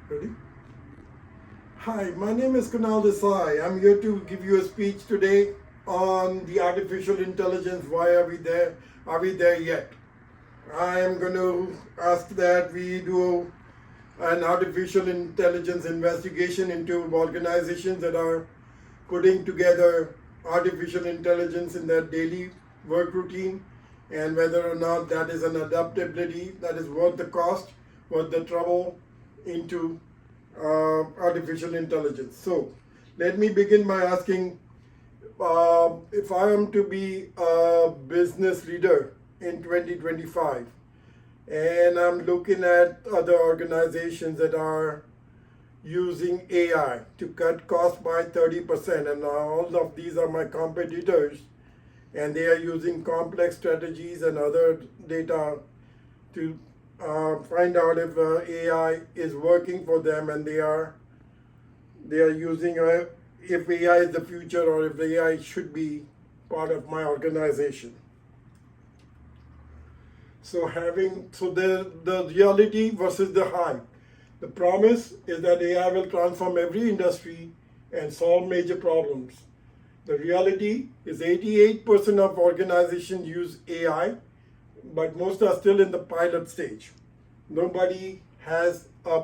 Ready? Hi, my name is Kunal Desai. I'm here to give you a speech today on the artificial intelligence. Why are we there? Are we there yet? I am going to ask that we do an artificial intelligence investigation into organizations that are putting together artificial intelligence in their daily work routine, and whether or not that is an adaptability that is worth the cost, worth the trouble into artificial intelligence. So let me begin by asking, if I am to be a business leader in 2025 and I'm looking at other organizations that are using AI to cut costs by 30%, and all of these are my competitors, and they are using complex strategies and other data to find out if AI is working for them, and they are using if AI is the future or if AI should be part of my organization. So the reality versus the hype. The promise is that AI will transform every industry and solve major problems. The reality is 88% of organizations use AI, but most are still in the pilot stage. Nobody has a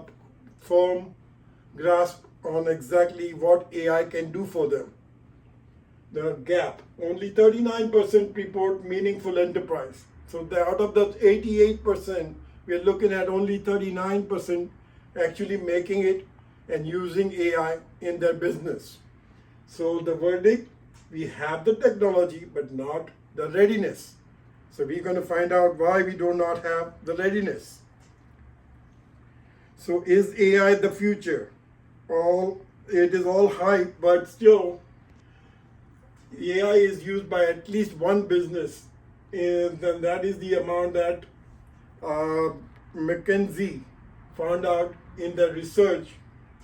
firm grasp on exactly what AI can do for them. The gap, only 39% report meaningful enterprise. So out of the 88%, we are looking at only 39% actually making it and using AI in their business. So the verdict, we have the technology but not the readiness. So we're going to find out why we do not have the readiness. So is AI the future? It is all hype, but still AI is used by at least one business, and then that is the amount that McKinsey found out in the research,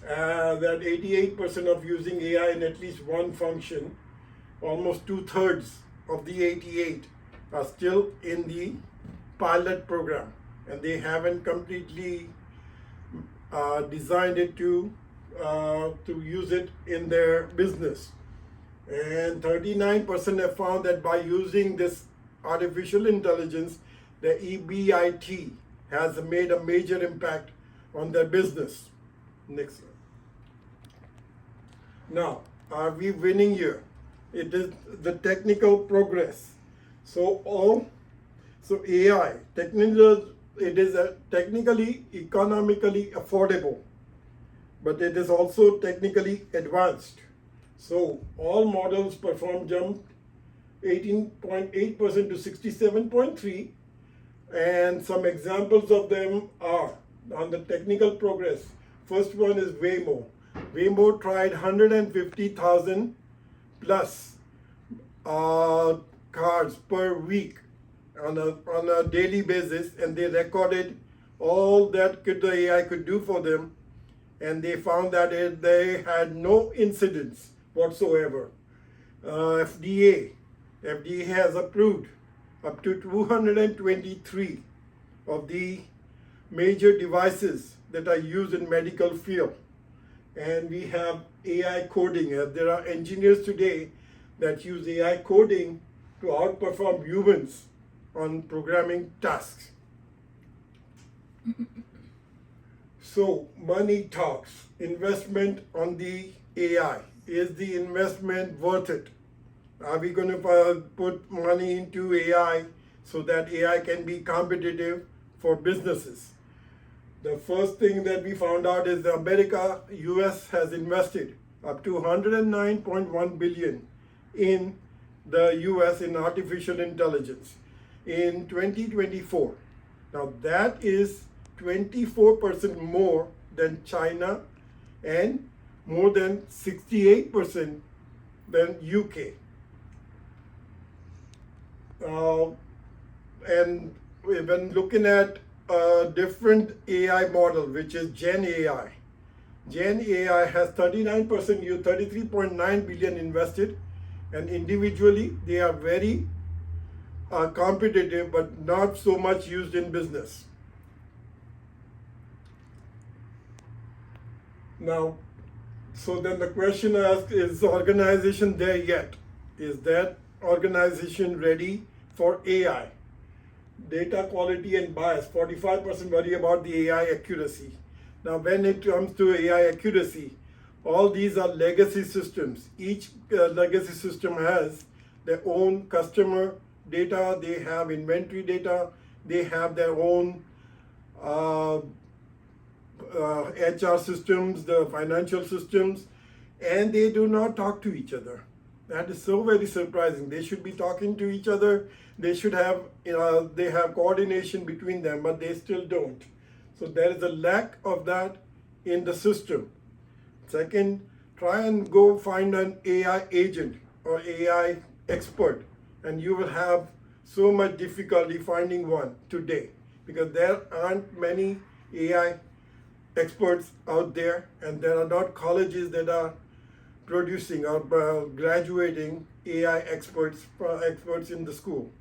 that 88% of using AI in at least one function, almost 2/3 of the 88 are still in the pilot program, and they haven't completely designed it to use it in their business. And 39% have found that by using this artificial intelligence, the EBIT has made a major impact on their business. Next slide. Now, are we winning here? It is the technical progress. So AI, it is technically, economically affordable, but it is also technically advanced. So all models perform jumped 18.8% to 67.3, and some examples of them are on the technical progress. First one is Waymo. Waymo tried 150,000 plus cars per week on a daily basis, and they recorded all that the AI could do for them, and they found that they had no incidents whatsoever. FDA has approved up to 223 of the major devices that are used in medical field, and we have AI coding. There are engineers today that use AI coding to outperform humans on programming tasks. So money talks. Investment on the AI. Is the investment worth it? Are we going to put money into AI so that AI can be competitive for businesses? The first thing that we found out is that US has invested up to 109.1 billion in the US in artificial intelligence in 2024. Now that is 24% more than China and more than 68% than UK. And when looking at a different AI model, which is Gen AI, Gen AI has 39% used, 33.9 billion invested, and individually they are very competitive, but not so much used in business. Now, so then the question asked, is the organization there yet? Is that organization ready for AI? Data quality and bias. 45% worry about the AI accuracy. Now, when it comes to AI accuracy, all these are legacy systems. Each legacy system has their own customer data, they have inventory data, they have their own uh, HR systems, the financial systems, and they do not talk to each other. That is so very surprising. They should be talking to each other. They should have, they have coordination between them, but they still don't. So there is a lack of that in the system. Second, try and go find an AI agent or AI expert, and you will have so much difficulty finding one today because there aren't many AI experts out there, and there are not colleges that are producing or graduating AI experts in the school.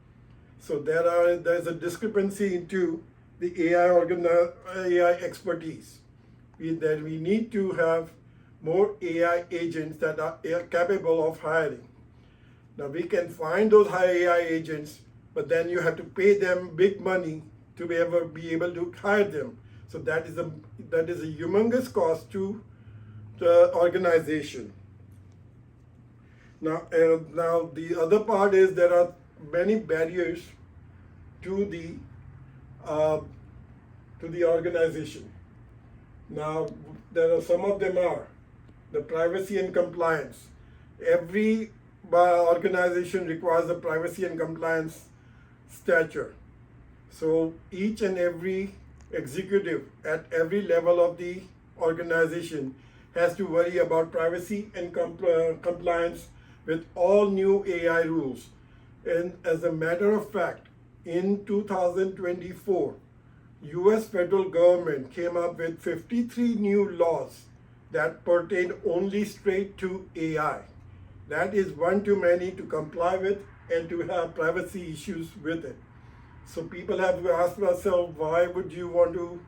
So there's a discrepancy into the AI expertise. That we need to have more AI agents that are capable of hiring. Now we can find those high AI agents, but then you have to pay them big money to be able to hire them. So that is a humongous cost to the organization. Now the other part is there are many barriers to uh, the organization. Now there are some of them are the privacy and compliance. Every organization requires a privacy and compliance stature. So each and every executive at every level of the organization has to worry about privacy and compliance with all new AI rules. And as a matter of fact, in 2024, US federal government came up with 53 new laws that pertain only straight to AI. That is one too many to comply with and to have privacy issues with it. So people have to ask themselves, why would you want to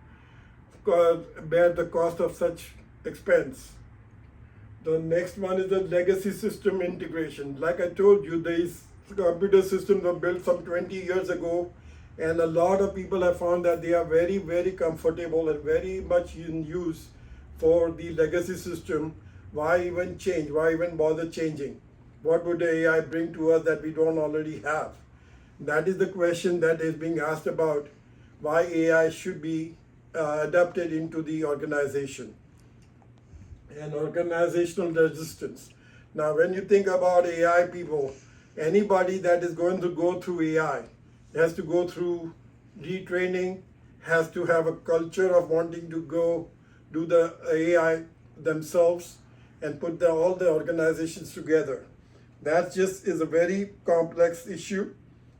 bear the cost of such expense? The next one is the legacy system integration. Like I told you, these computer systems were built some 20 years ago, and a lot of people have found that they are very, very comfortable and very much in use for the legacy system. Why even change? Why even bother changing? What would the AI bring to us that we don't already have? That is the question that is being asked about why AI should be adapted into the organization. And organizational resistance. Now, when you think about AI people, anybody that is going to go through AI has to go through retraining, has to have a culture of wanting to go do the AI themselves and put all the organizations together. That just is a very complex issue,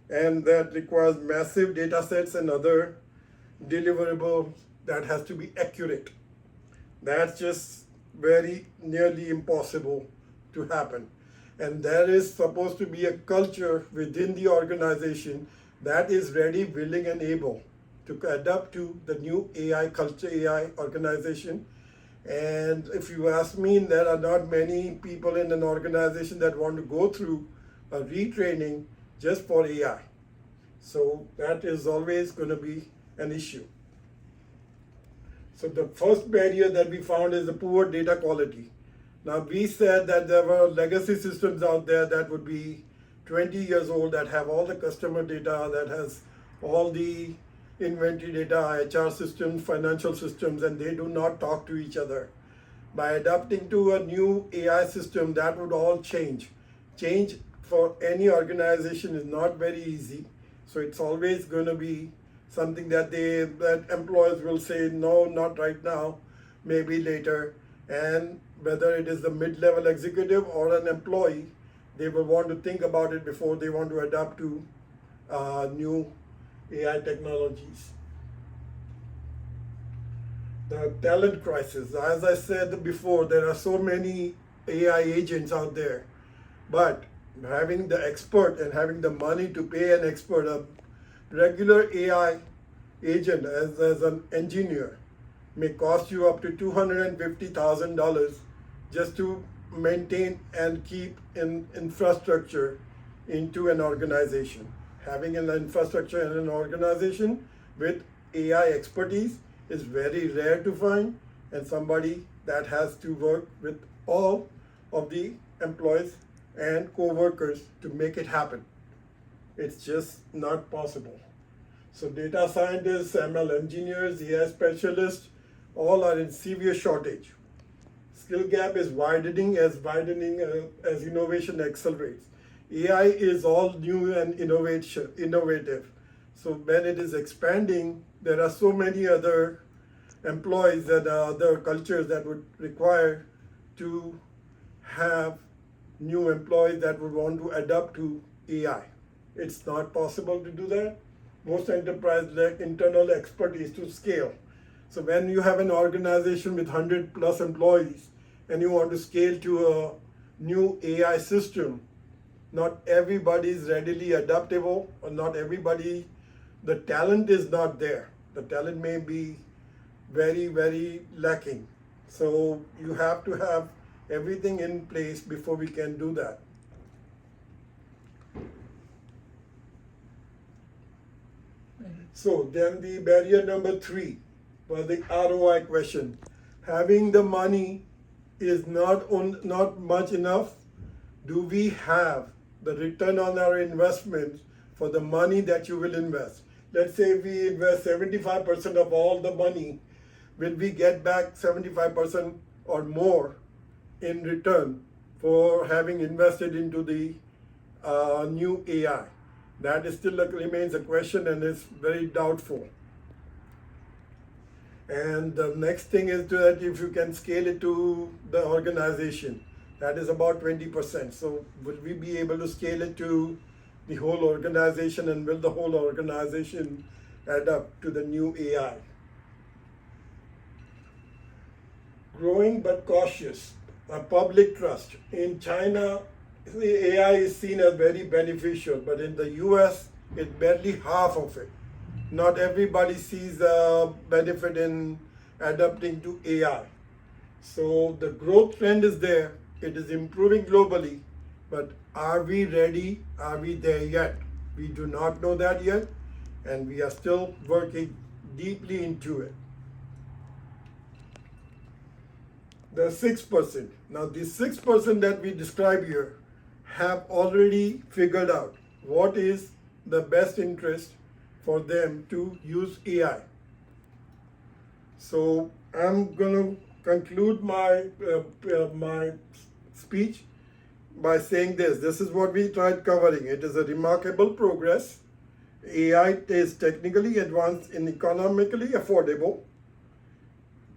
and that requires massive data sets and other deliverables that has to be accurate. That's just very nearly impossible to happen. And there is supposed to be a culture within the organization that is ready, willing, and able to adapt to the new AI culture, AI organization. And if you ask me, there are not many people in an organization that want to go through a retraining just for AI. So that is always going to be an issue. So the first barrier that we found is the poor data quality. Now we said that there were legacy systems out there that would be 20 years old that have all the customer data, that has all the inventory data, HR systems, financial systems, and they do not talk to each other. By adapting to a new AI system, that would all change. Change for any organization is not very easy. So it's always going to be something that employers will say, no, not right now, maybe later. And whether it is the mid-level executive or an employee, they will want to think about it before they want to adapt to new AI technologies. The talent crisis. As I said before, there are so many AI agents out there, but having the expert and having the money to pay an expert, a regular AI agent as an engineer, may cost you up to $250,000 just to maintain and keep in infrastructure into an organization. Having an infrastructure in an organization with AI expertise is very rare to find, and somebody that has to work with all of the employees and co-workers to make it happen. It's just not possible. So data scientists, ML engineers, AI specialists, all are in severe shortage. Skill gap is widening as innovation accelerates. AI is all new and innovative. So when it is expanding, there are so many other employees and other cultures that would require to have new employees that would want to adapt to AI. It's not possible to do that. Most enterprises lack internal expertise to scale. So when you have an organization with 100 plus employees and you want to scale to a new AI system, not everybody is readily adaptable, or not everybody, the talent is not there. The talent may be very, very lacking. So you have to have everything in place before we can do that. So then the barrier number 3 was the ROI question. Having the money is not much enough. Do we have the return on our investment for the money that you will invest? Let's say we invest 75% of all the money. Will we get back 75% or more in return for having invested into the new AI? That is still remains a question and is very doubtful. And the next thing is that if you can scale it to the organization, that is about 20%. So will we be able to scale it to the whole organization, and will the whole organization adapt to the new AI? Growing but cautious, a public trust. In China, the AI is seen as very beneficial, but in the US, it's barely half of it. Not everybody sees the benefit in adapting to AI. So the growth trend is there, it is improving globally, but are we ready? Are we there yet? We do not know that yet, and we are still working deeply into it. The 6%. Now, the 6% that we describe here have already figured out what is the best interest for them to use AI. So I'm going to conclude my speech by saying this. This is what we tried covering. It is a remarkable progress. AI is technically advanced and economically affordable.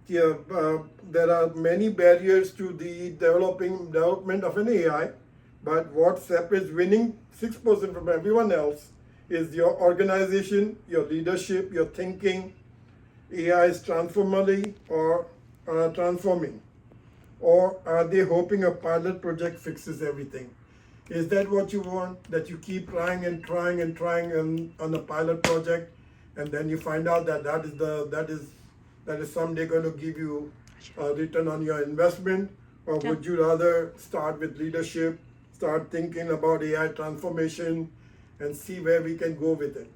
There are many barriers to the development of an AI, but what separates winning 6% from everyone else is your organization, your leadership, your thinking. AI is transforming, or are they hoping a pilot project fixes everything? Is that what you want? That you keep trying and trying and trying on a pilot project, and then you find out that that is someday going to give you a return on your investment? Or would you rather start with leadership, start thinking about AI transformation, and see where we can go with it?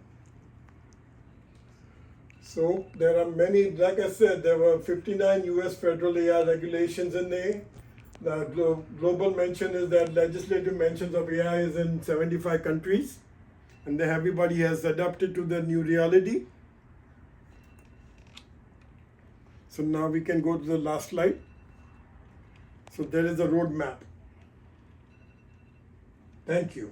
So there are many, like I said, there were 59 US federal AI regulations in there. The global mention is that legislative mentions of AI is in 75 countries, and then everybody has adapted to the new reality. So now we can go to the last slide. So there is a roadmap. Thank you.